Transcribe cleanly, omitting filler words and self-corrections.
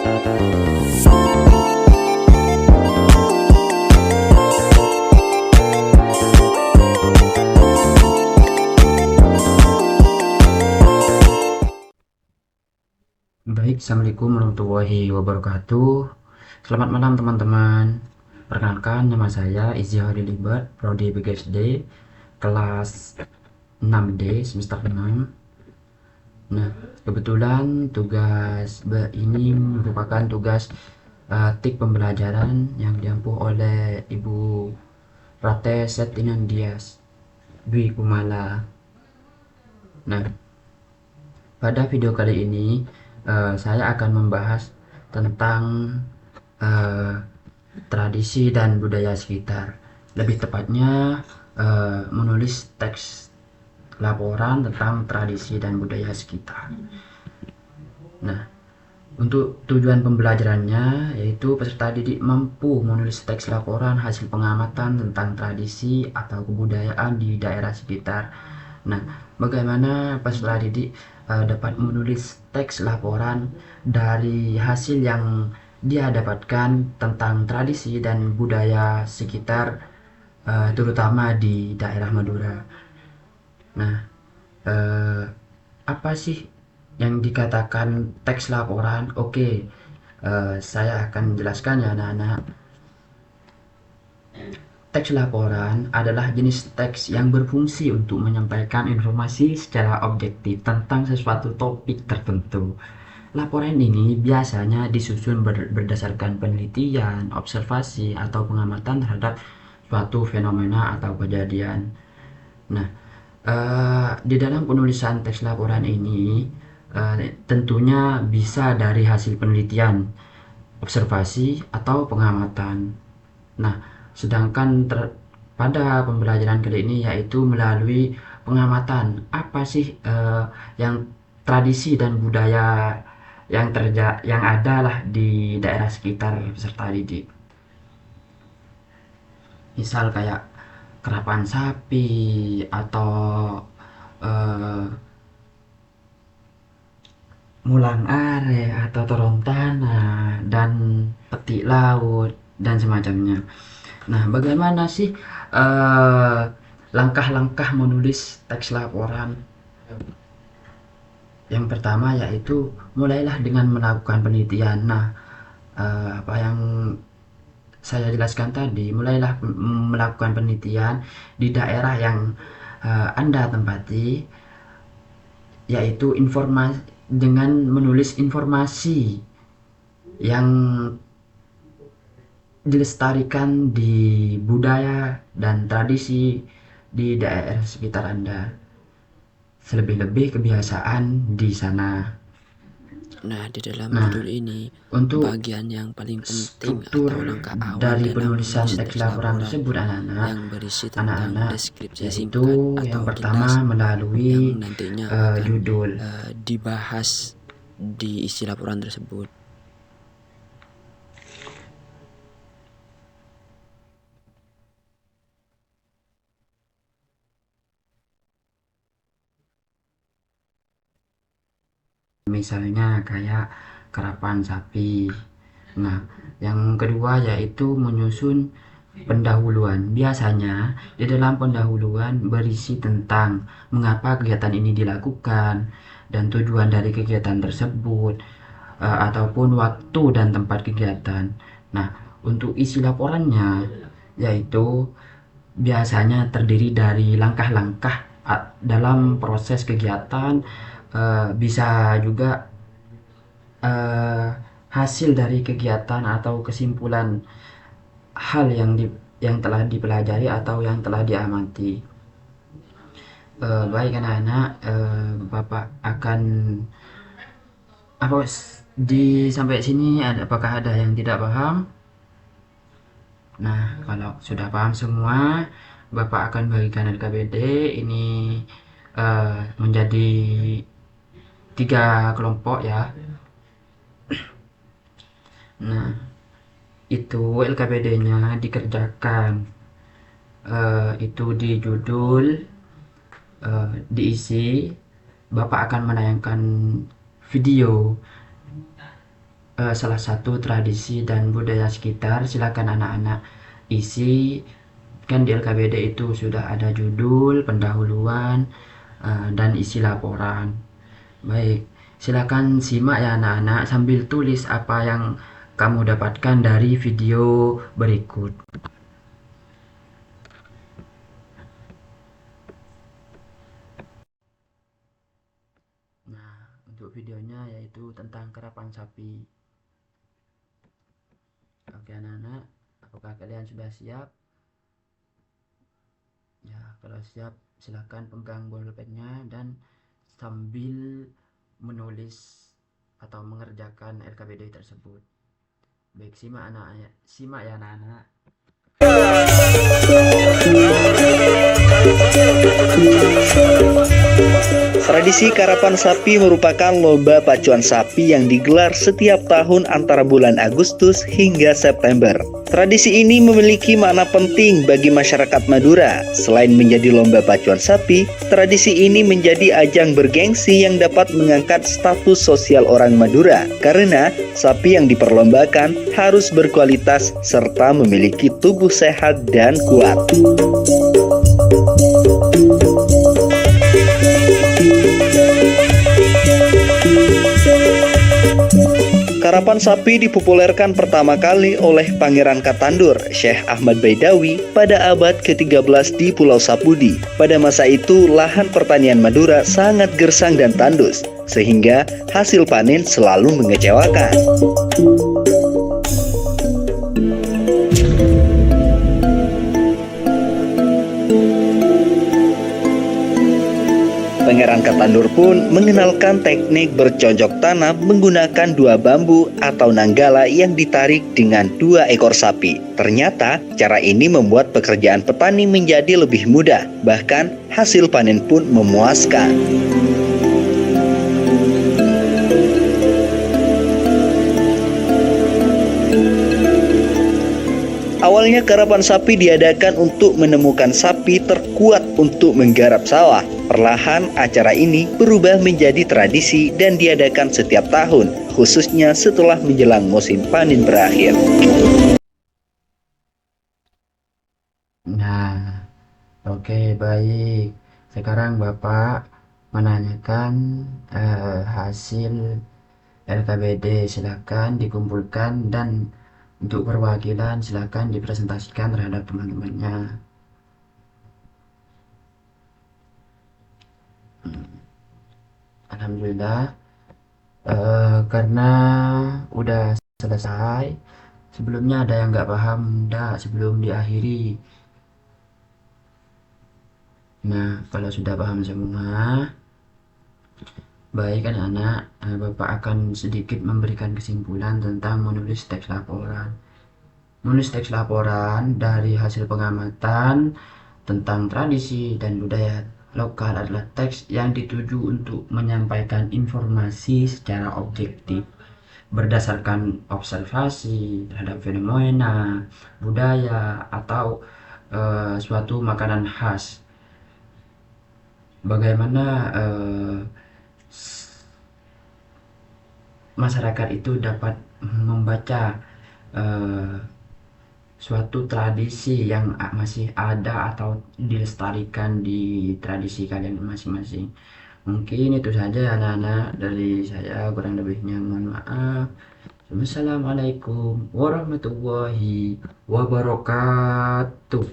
Baik, Assalamualaikum warahmatullahi wabarakatuh. Selamat malam teman-teman. Perkenalkan, nama saya Izzy Libert, Prodi BGSD, kelas 6D, semester 6. Nah, kebetulan tugas ini merupakan tugas tik pembelajaran yang diampu oleh Ibu Rate Setinandias Dwi Kumala. Nah, pada video kali ini saya akan membahas tentang uh, tradisi dan budaya sekitar. Lebih tepatnya menulis teks laporan tentang tradisi dan budaya sekitar. Nah, untuk tujuan pembelajarannya yaitu peserta didik mampu menulis teks laporan hasil pengamatan tentang tradisi atau kebudayaan di daerah sekitar. Nah, bagaimana peserta didik dapat menulis teks laporan dari hasil yang dia dapatkan tentang tradisi dan budaya sekitar, terutama di daerah Madura. Nah, eh, apa sih yang dikatakan teks laporan? Oke, saya akan menjelaskan ya anak-anak. Teks laporan adalah jenis teks yang berfungsi untuk menyampaikan informasi secara objektif tentang sesuatu topik tertentu. Laporan ini biasanya disusun berdasarkan penelitian, observasi, atau pengamatan terhadap suatu fenomena atau kejadian. Nah, di dalam penulisan teks laporan ini tentunya bisa dari hasil penelitian, observasi, atau pengamatan. Nah, sedangkan pada pembelajaran kali ini yaitu melalui pengamatan. Apa sih yang tradisi dan budaya yang ada lah di daerah sekitar peserta didik. Misal kayak kerapan sapi atau eh, mulang are atau torontana dan petik laut dan semacamnya. Nah, bagaimana sih langkah-langkah menulis teks laporan? Yang pertama yaitu mulailah dengan melakukan penelitian. Nah, apa yang saya jelaskan tadi, mulailah melakukan penelitian di daerah yang Anda tempati, yaitu informasi dengan menulis informasi yang dilestarikan di budaya dan tradisi di daerah sekitar Anda. Selebih-lebih kebiasaan di sana. Nah, di dalam Nah, modul ini, untuk bagian yang paling penting struktur atau langkah awal dari dalam penulisan menulis teks teks laporan laporan tersebut yang berisi tentang anak-anak deskripsi yaitu singkat yang atau pertama kilas melalui yang nantinya akan judul. dibahas di isi laporan tersebut. Misalnya kayak kerapan sapi. Nah, yang kedua yaitu menyusun pendahuluan. Biasanya di dalam pendahuluan berisi tentang mengapa kegiatan ini dilakukan dan tujuan dari kegiatan tersebut, ataupun waktu dan tempat kegiatan. Nah, untuk isi laporannya yaitu biasanya terdiri dari langkah-langkah dalam proses kegiatan, bisa juga hasil dari kegiatan atau kesimpulan hal yang telah dipelajari atau yang telah diamati. Baik anak-anak, Bapak akan apa sampai sini apakah ada yang tidak paham? Nah, kalau sudah paham semua, Bapak akan bagikan LKPD ini menjadi 3 kelompok ya. Nah, itu LKPD-nya dikerjakan, itu di judul, diisi. Bapak akan menayangkan video salah satu tradisi dan budaya sekitar. Silakan anak-anak isi, kan di LKBD itu sudah ada judul, pendahuluan, dan isi laporan. Baik, silakan simak ya anak-anak sambil tulis apa yang kamu dapatkan dari video berikut. Nah, untuk videonya yaitu tentang karapan sapi. Oke anak-anak, apakah kalian sudah siap? Ya, kalau siap silakan pegang bolpennya dan sambil menulis atau mengerjakan LKBD tersebut. Baik, simak ya anak-anak. Tradisi karapan sapi merupakan lomba pacuan sapi yang digelar setiap tahun antara bulan Agustus hingga September. Tradisi ini memiliki makna penting bagi masyarakat Madura. Selain menjadi lomba pacuan sapi, tradisi ini menjadi ajang bergengsi yang dapat mengangkat status sosial orang Madura. Karena sapi yang diperlombakan harus berkualitas serta memiliki tubuh sehat dan kuat. Karapan sapi dipopulerkan pertama kali oleh Pangeran Katandur, Syekh Ahmad Baidawi pada abad ke-13 di Pulau Sapudi. Pada masa itu, lahan pertanian Madura sangat gersang dan tandus, sehingga hasil panen selalu mengecewakan. Pangeran Katandur pun mengenalkan teknik bercocok tanam menggunakan dua bambu atau nanggala yang ditarik dengan dua ekor sapi. Ternyata cara ini membuat pekerjaan petani menjadi lebih mudah, bahkan hasil panen pun memuaskan. Awalnya karapan sapi diadakan untuk menemukan sapi terkuat untuk menggarap sawah. Perlahan acara ini berubah menjadi tradisi dan diadakan setiap tahun, khususnya setelah menjelang musim panen berakhir. Nah, oke baik. Sekarang Bapak menanyakan hasil LKBD. Silakan dikumpulkan dan untuk perwakilan silakan dipresentasikan terhadap teman-temannya. Alhamdulillah, karena udah selesai. Sebelumnya ada yang nggak paham, enggak, sebelum diakhiri. Nah, kalau sudah paham semua, baik anak-anak, Bapak akan sedikit memberikan kesimpulan tentang menulis teks laporan. Menulis teks laporan dari hasil pengamatan tentang tradisi dan budaya lokal adalah teks yang dituju untuk menyampaikan informasi secara objektif berdasarkan observasi terhadap fenomena, budaya, atau suatu makanan khas. Bagaimana masyarakat itu dapat membaca suatu tradisi yang masih ada atau dilestarikan di tradisi kalian masing-masing. Mungkin itu saja anak-anak dari saya, kurang lebihnya mohon maaf. Wassalamualaikum warahmatullahi wabarakatuh.